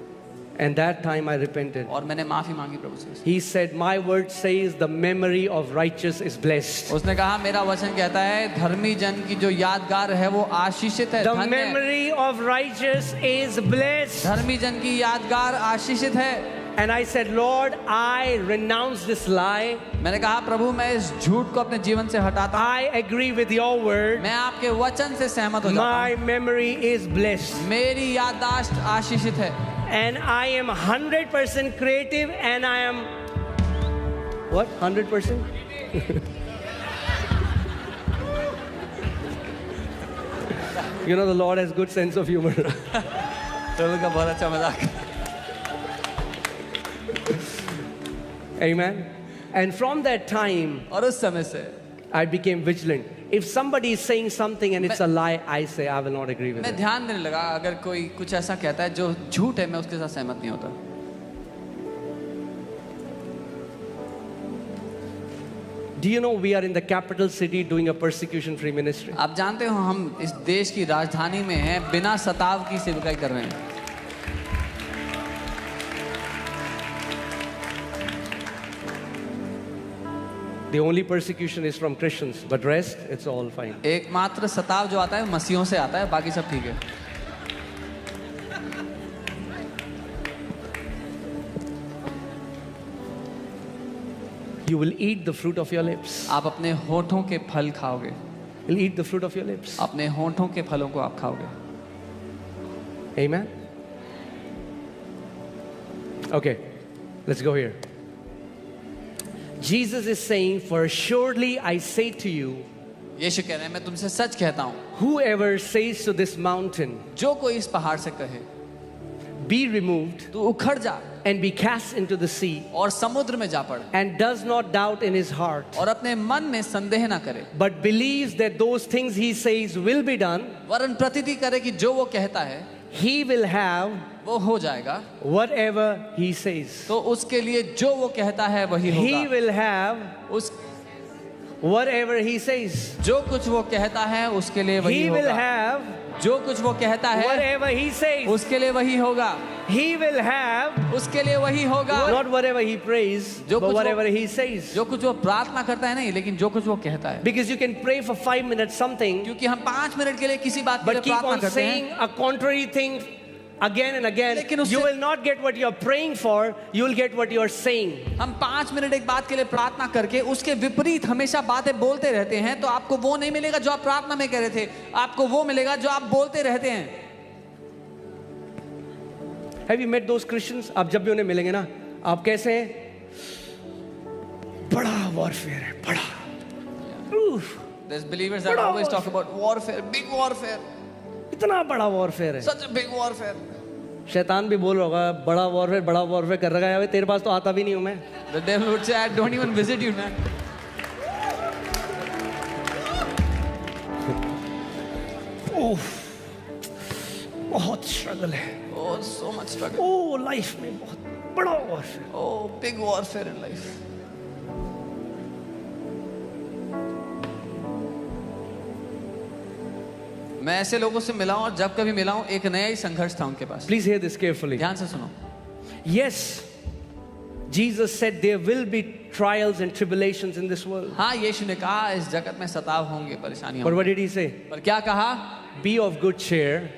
and that time I repented. और मैंने माफी मांगी प्रभु से. He said, "My word says the memory of righteous is blessed." उसने कहा मेरा वचन कहता है धर्मी जन की जो यादगार है वो आशीषित है, The धन्य है. memory of righteous is blessed. धर्मी जन की यादगार आशीषित है. And I said, "Lord, I renounce this lie. मैंने कहा प्रभु मैं इस झूठ को अपने जीवन से हटाता हूँ. I agree with your word. मैं आपके वचन से सहमत हो जाता My memory is blessed. हूँ. मेरी याददाश्त आशीषित है. And I am 100% creative, and I am what? 100%? You know, the Lord has good sense of humor. प्रभु का बहुत अच्छा मजाक. Amen. And from that time, और उस समय से I became vigilant. If somebody is saying something and it's a lie, I say I will not agree with मैं it. ध्यान देने लगा अगर कोई कुछ ऐसा कहता है जो झूठ है मैं उसके साथ सहमत नहीं होता. Do you know we are in the capital city doing a persecution-free ministry? आप जानते हो हम इस देश की राजधानी में हैं बिना सताव की सेवकाई कर रहे हैं. The only persecution is from Christians, but rest, it's all fine. एकमात्र सताव जो आता है मसीहों से आता है, बाकी सब ठीक है. You will eat the fruit of your lips. आप अपने होठों के फल खाओगे. You'll eat the fruit of your lips. अपने होठों के फलों को आप खाओगे. Amen. Okay, let's go here. Jesus is saying, "For assuredly I say to you, यीशु कह रहे हैं मैं तुमसे सच कहता हूँ, whoever says to this mountain, जो कोई इस पहाड़ से कहे be removed तू उखड़ जा and be cast into the sea, और समुद्र में जा पड़, and does not doubt in his heart, और अपने मन में संदेह ना करे, but believes that those things he says will be done, वरन प्रतीति करे कि जो वो कहता है he will have वो हो जाएगा, whatever he says." तो उसके लिए जो वो कहता है वही He होगा. will have उस whatever he says. जो कुछ वो कहता है उसके लिए वही He will होगा. have जो कुछ वो कहता है whatever he says. उसके लिए वही होगा. He will have उसके लिए वही होगा. not whatever he prays, जो but कुछ whatever वो- he says. जो कुछ वो प्रार्थना करता है नहीं, लेकिन जो कुछ वो कहता है. Because you can pray for 5 minutes something, क्योंकि हम 5 मिनट के लिए किसी बात के लिए but keep प्रार्थना on करते हैं, saying a contrary thing again and again. लेकिन उससे- You will not get what you are praying for. You will get what you are saying. हम 5 मिनट एक बात के लिए प्रार्थना करके उसके विपरीत हमेशा बातें बोलते रहते हैं, तो आपको वो नहीं मिलेगा जो आप प्रार्थना में कह रहे थे, आपको वो मिलेगा जो आप बोलते रहते हैं. Have you met those Christians? आप जब भी उन्हें मिलेंगे ना, आप कैसे हैं? बड़ा warfare है, बड़ा. Oof. There's believers that always talk about warfare, big warfare, इतना बड़ा वॉरफेयर है। such a big warfare. शैतान भी बोल रहा होगा बड़ा वॉरफेयर कर रहा है, तेरे पास तो आता भी नहीं हूं मैं। The devil would say, I don't even visit you, man. बहुत स्ट्रगल है। Oh, so much struggle. ओ लाइफ में बहुत बड़ा warfare. Oh, big warfare in life. मैं ऐसे लोगों से मिला हूं और जब कभी मिला हूं एक नया ही संघर्ष था उनके पास। Please hear this carefully. ध्यान से सुनो। Yes, Jesus said there will be trials and tribulations in this world. हाँ, यीशु ने कहा इस जगत में सताव होंगे, परेशानियां But होंगी। what did he say? पर क्या कहा? Be of good cheer,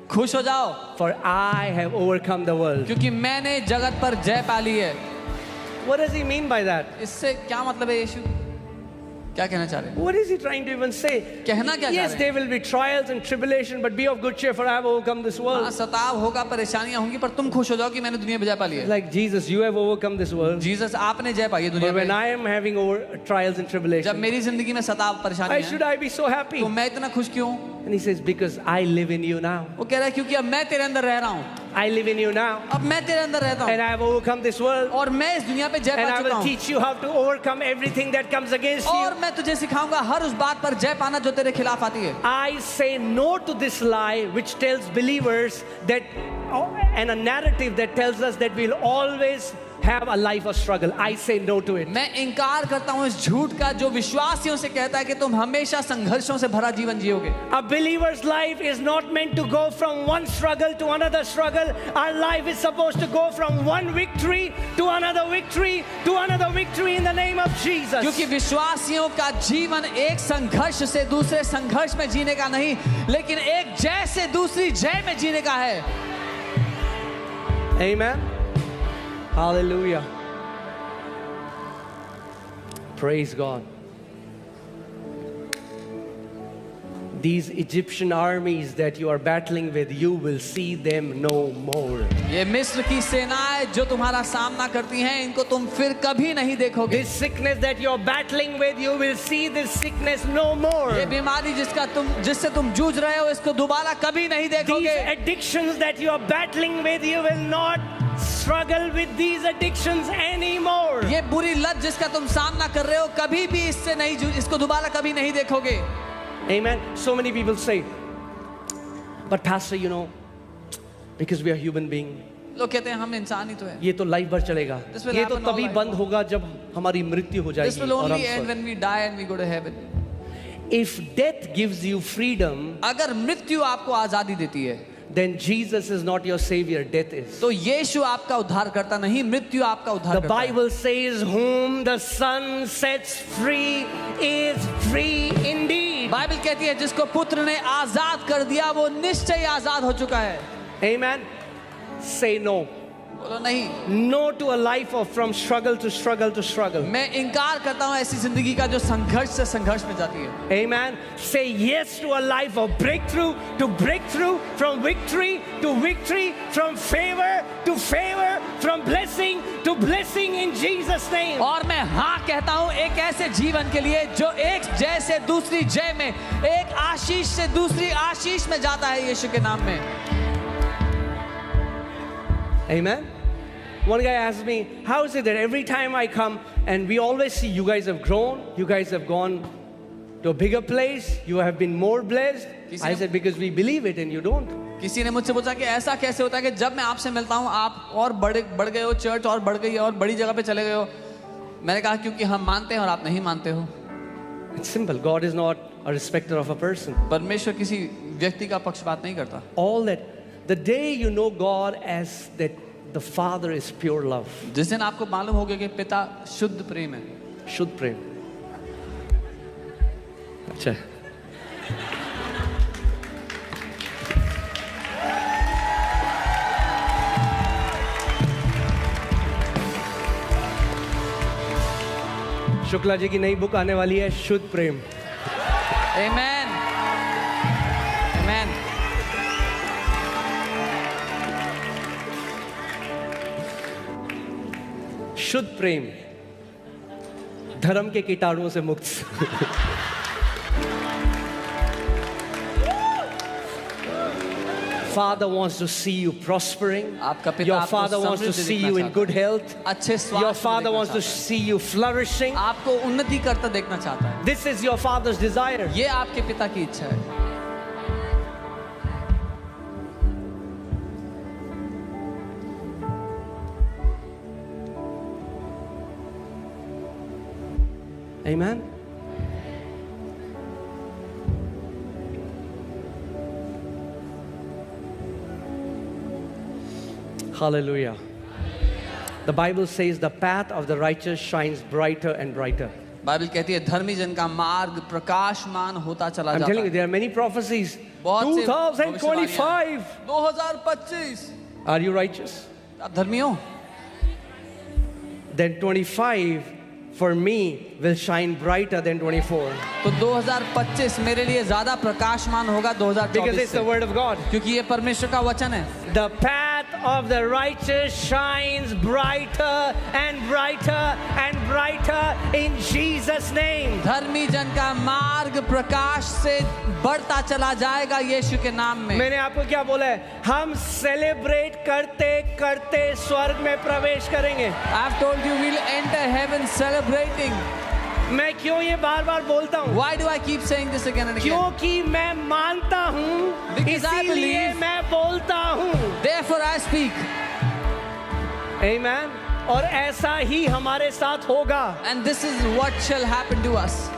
खुश हो जाओ, for I have overcome the world. क्योंकि मैंने जगत पर जय पा ली है। What does he mean by that? इससे क्या मतलब है? यीशु क्या कहना चाह रहे हैं? What is he trying to even say? कहना क्या चाह Yes, रहे हैं? there will be trials and tribulation, but be of good cheer, for I have overcome this हाँ, world. सताव होगा, परेशानियां होंगी, पर तुम खुश हो जाओ कि मैंने दुनिया में जय पा ली है। Like Jesus, you have overcome this world. Jesus, आपने जय पाई है दुनिया But when में। I am having trials and जब tribulation, मेरी जिंदगी में सताव why परेशानी should है, I be so happy? तो मैं इतना खुश क्यों? And he says, because I live in you now. वो कह रहा है क्योंकि अब मैं तेरे अंदर रह रहा हूँ, I live in you now. अब मैं तेरे अंदर रहता And हूँ I have overcome this world. और मैं इस दुनिया पे जय And पा I चुका will हूँ teach you how to overcome everything that comes against you. और मैं तुझे सिखाऊंगा हर उस बात पर जय पाना जो तेरे खिलाफ आती है। I say no to this lie which tells believers that, and a narrative that tells us that we'll always have a life of struggle. I say no to it. मैं इनकार करता हूँ इस झूठ का जो विश्वासियों से कहता है कि तुम हमेशा संघर्षों से भरा जीवन जियोगे। A believer's life is not meant to go from one struggle to another struggle. Our life is supposed to go from one victory to another victory to another victory in the name of Jesus. क्योंकि विश्वासियों का जीवन एक संघर्ष से दूसरे संघर्ष में जीने का नहीं, लेकिन एक जय से दूसरी जय में जीने का है। Amen. Hallelujah. Praise God. These Egyptian armies that you are battling with, you will see them no more. ये मिस्र की सेनाएं जो तुम्हारा सामना करती हैं, इनको तुम फिर कभी नहीं देखोगे। This sickness that you are battling with, you will see this sickness no more. ये बीमारी जिससे तुम जूझ रहे हो, इसको दोबारा कभी नहीं These देखोगे। addictions that you are battling with, you will not struggle with these addictions anymore. ये बुरी लत जिसका तुम सामना कर रहे हो, कभी भी इससे नहीं, इसको दोबारा कभी नहीं देखोगे। Amen. So many people say, but pastor, you know, because we are human beings, लोग कहते हैं हम इंसान ही तो हैं। ये तो लाइफ भर चलेगा, This will ये तो happen all तभी life बंद होगा जब हमारी मृत्यु हो This जाएगी will और only हम end स्वर्ग। when we die and we go to heaven. If death gives you freedom, अगर मृत्यु आपको आजादी देती है, then Jesus is not your savior, death is. तो यीशु आपका उद्धार करता नहीं, मृत्यु आपका उद्धार The करता है। Bible says, whom the Son sets free is free indeed. Bible कहती है जिसको पुत्र ने आजाद कर दिया वो निश्चय आजाद हो चुका है। Amen. Say no. बोलो नहीं। No to a life of from struggle to struggle to struggle. मैं इनकार करता हूँ ऐसी जिंदगी का जो संघर्ष से संघर्ष में जाती है। Amen. Say yes to a life of breakthrough to breakthrough, from victory to victory, from favor to favor, from blessing to blessing in Jesus' name. और मैं हाँ कहता हूँ एक ऐसे जीवन के लिए जो एक जय से दूसरी जय में, एक आशीष से दूसरी आशीष में जाता है यीशु के नाम में। Amen. One guy asked me, how is it that every time I come and we always see you guys have grown, you guys have gone to a bigger place, you have been more blessed? I said, because we believe it and you don't. किसी ने मुझसे पूछा कि ऐसा कैसे होता है कि जब मैं आपसे मिलता हूँ आप और बढ़ गए हो, चर्च और बढ़ गई है और बड़ी जगह पे चले गए हो। मैंने कहा क्योंकि हम मानते हैं और आप नहीं मानते हो। It's simple. God is not a respecter of a person. परमेश्वर किसी व्यक्ति का पक्षपात नहीं करता। All that, the day you know God as that the Father is pure love. जिस दिन आपको मालूम होगा कि पिता शुद्ध प्रेम है। शुद्ध प्रेम। अच्छा। शुक्ला जी की नई बुक आने वाली है, शुद्ध प्रेम। Amen. Amen. शुद्ध प्रेम, धर्म के कीटाणुओं से मुक्त। Father wants to see you prospering. आपका पिता Your आपको Father wants to Samriddhi see देखना you in चाहता good health. अच्छे Your स्वास्थ्य Father देखना wants to चाहता see you flourishing. है। आपको उन्नति करता देखना चाहता है। This is your Father's desire. ये आपके पिता की इच्छा है। Amen. Hallelujah. The Bible says the path of the righteous shines brighter and brighter. Bible कहती है धर्मी जन का मार्ग प्रकाशमान होता चला I'm जाता telling you, है। there are many prophecies. बहुत से 2025. 2025 Are you righteous? आप धर्मी हो? Then 25 for me will shine brighter than 24. तो 2025 मेरे लिए ज्यादा प्रकाशमान होगा Because 2024 it's the से, word of God. क्योंकि ये परमेश्वर का वचन है। The path of the righteous shines brighter and brighter and brighter in Jesus' name. धर्मी जन का मार्ग प्रकाश से बढ़ता चला जाएगा यीशु के नाम में। मैंने आपको क्या बोला है? हम सेलिब्रेट करते करते स्वर्ग में प्रवेश करेंगे। I've told you we'll enter heaven celebrating. मैं क्यों ये बार बार बोलता हूँ? Why do I keep saying this again and again? क्योंकि मैं मानता हूँ, Because I इसीलिए believe. मैं बोलता हूँ। Therefore I speak. Amen. और ऐसा ही हमारे साथ होगा। And this is what shall happen to us.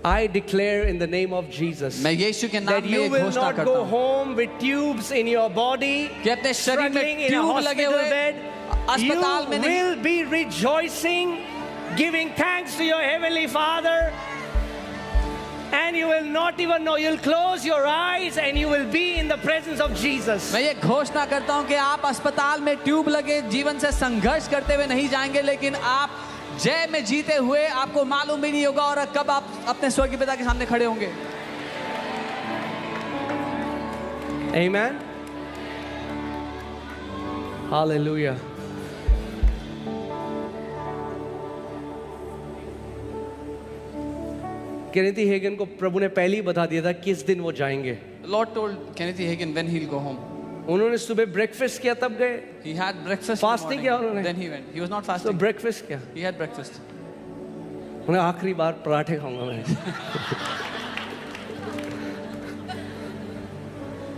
I declare in the name of Jesus मैं यीशु के नाम that में you एक will घोषणा not करता go हूँ home with tubes in your body, कि अपने शरीर struggling में in a ट्यूब लगे hospital हुए bed. You अस्पताल में नहीं, will be rejoicing, giving thanks to your heavenly Father, and you will not even know. You'll close your eyes and you will be in the presence of Jesus. मैं ये घोषणा करता हूँ कि आप अस्पताल में ट्यूब लगे जीवन से संघर्ष करते हुए नहीं जाएंगे, लेकिन आप जय में जीते हुए आपको मालूम भी नहीं होगा और कब आप अपने स्वर्गीय पिता के सामने खड़े होंगे। Amen. Hallelujah. केनेथी हेगन को प्रभु ने पहले ही बता दिया था किस दिन वो जाएंगे। The Lord told Kenneth Hagin when he'll go home. उन्होंने सुबह ब्रेकफास्ट किया तब गए। He had breakfast. Fasting किया उन्होंने। Then he went. He was not तो fasting. ब्रेकफास्ट किया। He had breakfast. उन्हें आखिरी बार पराठे खाऊंगा मैं।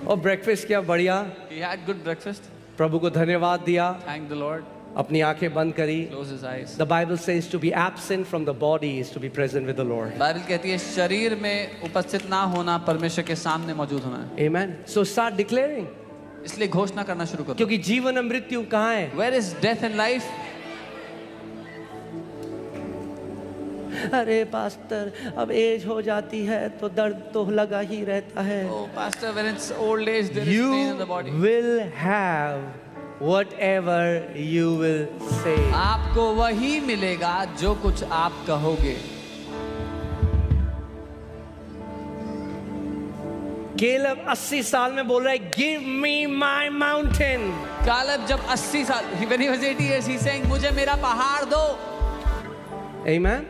और ब्रेकफास्ट किया बढ़िया। He had good breakfast. प्रभु को धन्यवाद दिया। Thank the Lord. अपनी आंखें बंद करी। Close his eyes. The Bible says to be absent from the body is to be present with the Lord. Bible कहती है शरीर में उपस्थित ना होना परमेश्वर के सामने मौजूद होना है। Amen. So start declaring. इसलिए घोषणा करना शुरू करो। क्योंकि जीवन और मृत्यु कहाँ है? Where is death and life? अरे पास्टर, अब एज हो जाती है तो दर्द तो लगा ही रहता है। Oh, Pastor, when it's old age, there is pain in the You body. will have whatever you will say. आपको वही मिलेगा जो कुछ आप कहोगे। केलब 80 साल में बोल रहा है, Give me my mountain. Caleb जब 80 साल, when he was 80 years, he's saying, मुझे मेरा पहाड़ दो। Amen.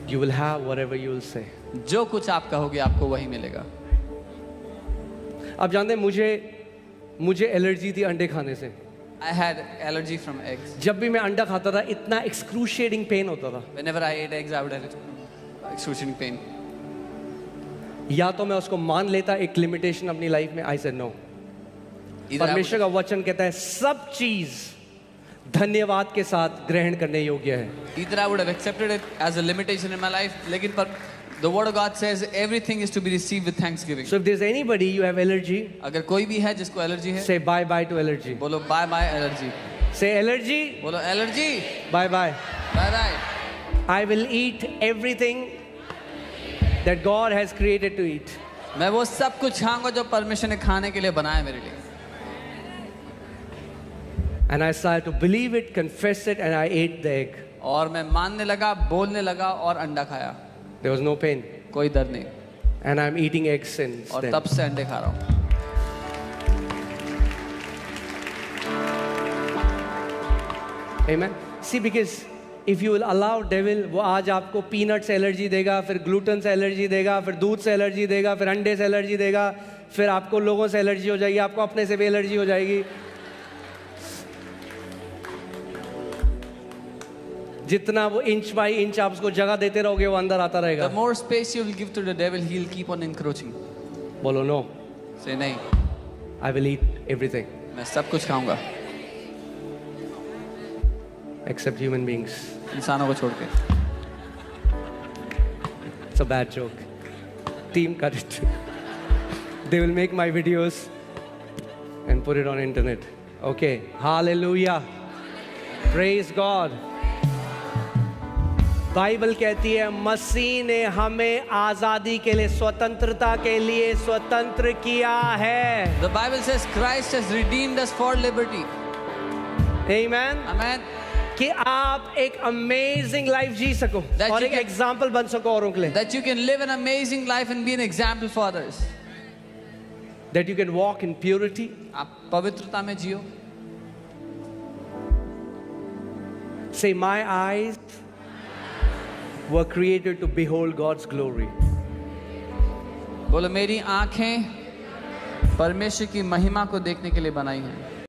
You will have whatever you will say. जो कुछ आप कहोगे आपको वही मिलेगा। आप जानते हैं मुझे एलर्जी थी अंडे खाने से। I had allergy from eggs. जब भी मैं अंडा खाता था इतना एक्सक्रूशिएटिंग पेन होता था। Whenever I ate eggs, I would have excruciating pain. या तो मैं उसको मान लेता एक लिमिटेशन अपनी लाइफ में, I said no. Either I परमेश्वर would, का वचन कहता है सब चीज धन्यवाद के साथ ग्रहण करने योग्य है। either I would have accepted it as a limitation in my life, लेकिन पर the word of God says everything is to be received with thanksgiving. So if there's anybody you have allergy, अगर कोई भी है जिसको allergy है, say bye bye to allergy. बोलो bye bye allergy. Say allergy, बोलो allergy bye bye. Bye bye. I will eat everything that God has created to eat. मैं वो सब कुछ खाऊंगा जो परमेश्वर ने खाने के लिए बनाया मेरे लिए। And I started to believe it, confess it, and I ate the egg. और मैं मानने लगा, बोलने लगा और अंडा खाया। There was no pain. कोई दर्द नहीं। And I'm eating eggs since और then. तब से अंडे खा रहा हूँ। Amen. See, because if you will allow devil, वो आज आपको पीनट से एलर्जी देगा, फिर ग्लूटेन से एलर्जी देगा, फिर दूध से एलर्जी देगा, फिर अंडे से एलर्जी देगा, फिर आपको लोगों से एलर्जी हो जाएगी, आपको अपने से भी एलर्जी हो जाएगी। जितना वो इंच बाई इंच आप उसको जगह देते रहोगे, वो अंदर आता रहेगा। The more space you will give to the devil, he'll keep on encroaching. बोलो नो, Say नहीं, आई विल ईट एवरीथिंग मैं सब कुछ खाऊंगा एक्सेप्ट ह्यूमन बीइंग्स। इंसानों को छोड़ के। It's a bad joke. Team cut it. They will make my videos and put it on internet. Okay. Hallelujah. Praise God. Bible कहती है मसीह ने हमें आजादी के लिए, स्वतंत्रता के लिए स्वतंत्र किया है। The Bible says Christ has redeemed us for liberty. Amen. Amen. कि आप एक अमेजिंग लाइफ जी सको That और you एक can- एग्जाम्पल बन सको औरों के लिए। That you can live an amazing life and be an example for others. That you can walk in purity. आप पवित्रता में जियो। Say, my eyes were created to behold God's glory. बोलो मेरी आंखें परमेश्वर की महिमा को देखने के लिए बनाई हैं।